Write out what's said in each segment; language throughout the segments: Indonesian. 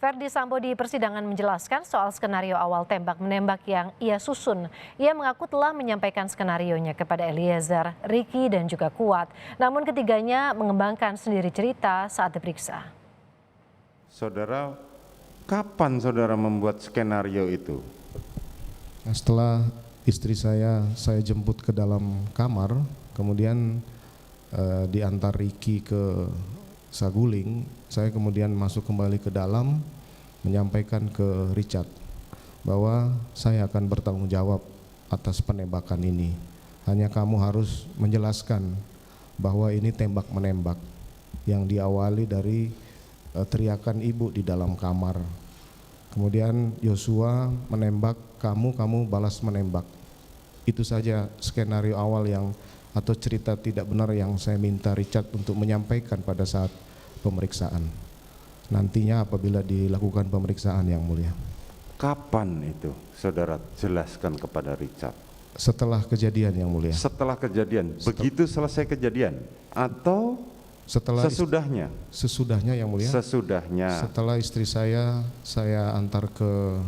Verdi Sambo di persidangan menjelaskan soal skenario awal tembak-menembak yang ia susun. Ia mengaku telah menyampaikan skenarionya kepada Eliezer, Ricky, dan juga Kuat. Namun ketiganya mengembangkan sendiri cerita saat diperiksa. Saudara, kapan saudara membuat skenario itu? Setelah istri saya jemput ke dalam kamar, kemudian diantar Ricky ke Saguling, saya kemudian masuk kembali ke dalam menyampaikan ke Richard bahwa saya akan bertanggung jawab atas penembakan ini. Hanya kamu harus menjelaskan bahwa ini tembak-menembak yang diawali dari teriakan ibu di dalam kamar. Kemudian Yosua menembak kamu balas menembak. Itu saja skenario awal yang atau cerita tidak benar yang saya minta Richard untuk menyampaikan pada saat pemeriksaan. Nantinya apabila dilakukan pemeriksaan, Yang Mulia. Kapan itu saudara jelaskan kepada Richard? Setelah kejadian, Yang Mulia. Setelah kejadian, begitu selesai kejadian atau setelah sesudahnya? Sesudahnya, Yang Mulia. Sesudahnya. Setelah istri saya antar ke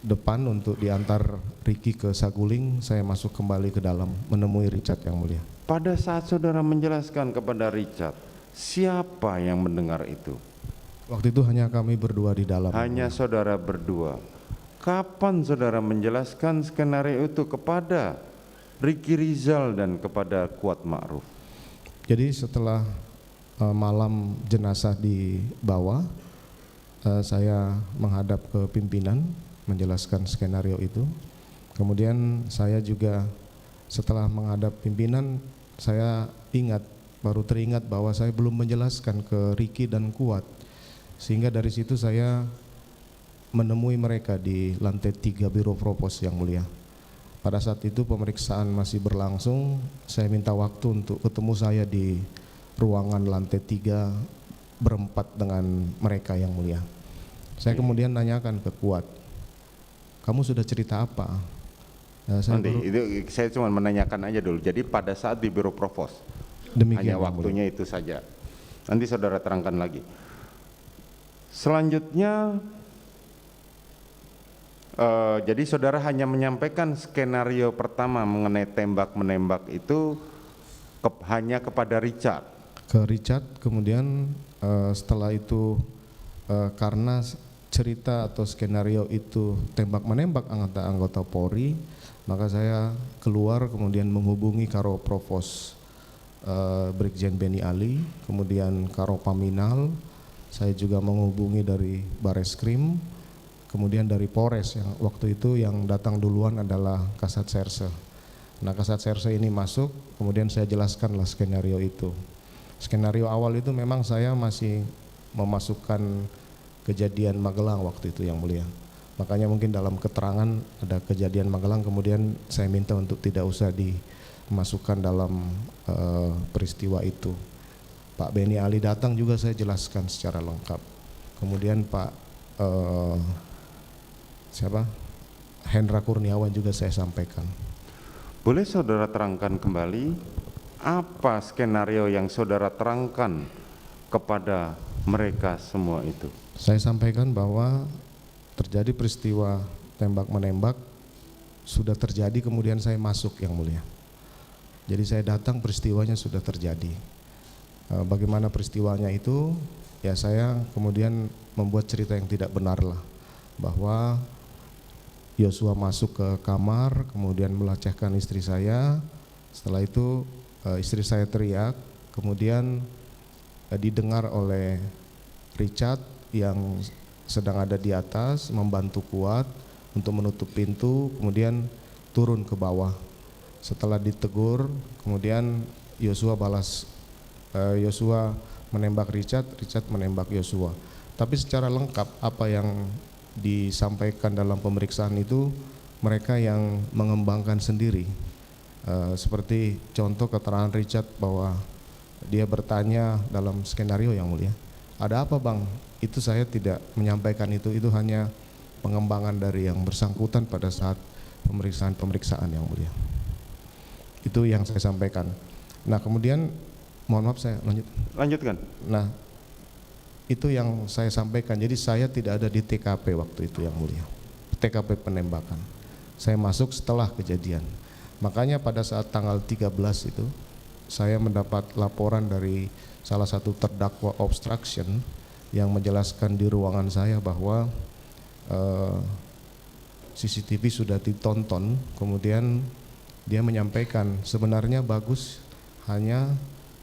depan untuk diantar Ricky ke Saguling, saya masuk kembali ke dalam menemui Richard, Yang Mulia. Pada saat saudara menjelaskan kepada Richard, siapa yang mendengar itu? Waktu itu hanya kami berdua di dalam. Hanya saudara berdua. Kapan saudara menjelaskan skenario itu kepada Ricky Rizal dan kepada Kuat Ma'ruf? Jadi setelah malam jenazah dibawa, saya menghadap ke pimpinan menjelaskan skenario itu. Kemudian saya juga setelah menghadap pimpinan, saya baru teringat bahwa saya belum menjelaskan ke Ricky dan Kuat, sehingga dari situ saya menemui mereka di lantai 3 Biro Propos, Yang Mulia. Pada saat itu pemeriksaan masih berlangsung, saya minta waktu untuk ketemu saya di ruangan lantai 3 berempat dengan mereka, Yang Mulia. Saya kemudian nanyakan ke Kuat, kamu sudah cerita apa? Saya cuma menanyakan aja dulu. Jadi pada saat di Biro Provos, demikian, hanya waktunya itu saja. Nanti saudara terangkan lagi. Selanjutnya, jadi saudara hanya menyampaikan skenario pertama mengenai tembak-menembak itu hanya kepada Richard. Ke Richard, kemudian setelah itu karena cerita atau skenario itu tembak-menembak anggota Polri, maka saya keluar kemudian menghubungi Karo Provos Brigjen Beni Ali, kemudian Karo Paminal, saya juga menghubungi dari Bareskrim, kemudian dari Polres yang waktu itu yang datang duluan adalah Kasat Serse. Nah, Kasat Serse ini masuk, kemudian saya jelaskanlah skenario itu. Skenario awal itu memang saya masih memasukkan kejadian Magelang waktu itu, Yang Mulia. Makanya mungkin dalam keterangan ada kejadian Magelang, kemudian saya minta untuk tidak usah dimasukkan dalam peristiwa itu. Pak Beni Ali datang juga saya jelaskan secara lengkap. Kemudian Pak Hendra Kurniawan juga saya sampaikan. Boleh saudara terangkan kembali apa skenario yang saudara terangkan kepada mereka semua itu? Saya sampaikan bahwa terjadi peristiwa tembak-menembak, sudah terjadi, kemudian saya masuk, Yang Mulia. Jadi saya datang, peristiwanya sudah terjadi. Bagaimana peristiwanya itu, ya saya kemudian membuat cerita yang tidak benar lah, bahwa Yosua masuk ke kamar, kemudian melecehkan istri saya. Setelah itu istri saya teriak, kemudian didengar oleh Richard yang sedang ada di atas membantu Kuat untuk menutup pintu, kemudian turun ke bawah. Setelah ditegur, kemudian Yosua menembak Richard, Richard menembak Yosua. Tapi secara lengkap apa yang disampaikan dalam pemeriksaan itu mereka yang mengembangkan sendiri. Seperti contoh keterangan Richard bahwa dia bertanya dalam skenario, Yang Mulia, ada apa Bang? Itu saya tidak menyampaikan itu hanya pengembangan dari yang bersangkutan pada saat pemeriksaan Yang Mulia. Itu yang saya sampaikan. Nah kemudian, mohon maaf saya lanjutkan. Lanjutkan. Nah Itu yang saya sampaikan. Jadi saya tidak ada di TKP waktu itu, yang mulia. TKP penembakan. Saya masuk setelah kejadian. Makanya pada saat tanggal 13 itu saya mendapat laporan dari salah satu terdakwa obstruction yang menjelaskan di ruangan saya bahwa CCTV sudah ditonton, kemudian dia menyampaikan sebenarnya bagus, hanya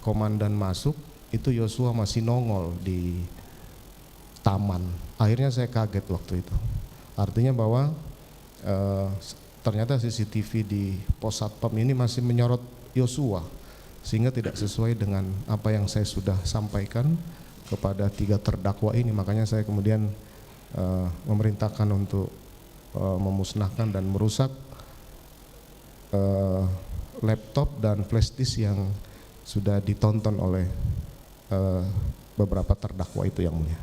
komandan masuk itu Yosua masih nongol di taman. Akhirnya saya kaget waktu itu. Artinya bahwa ternyata CCTV di pos satpam ini masih menyorot Yosua, sehingga tidak sesuai dengan apa yang saya sudah sampaikan kepada 3 terdakwa ini. Makanya saya kemudian memerintahkan untuk memusnahkan dan merusak laptop dan flash disk yang sudah ditonton oleh beberapa terdakwa itu, yang mulia.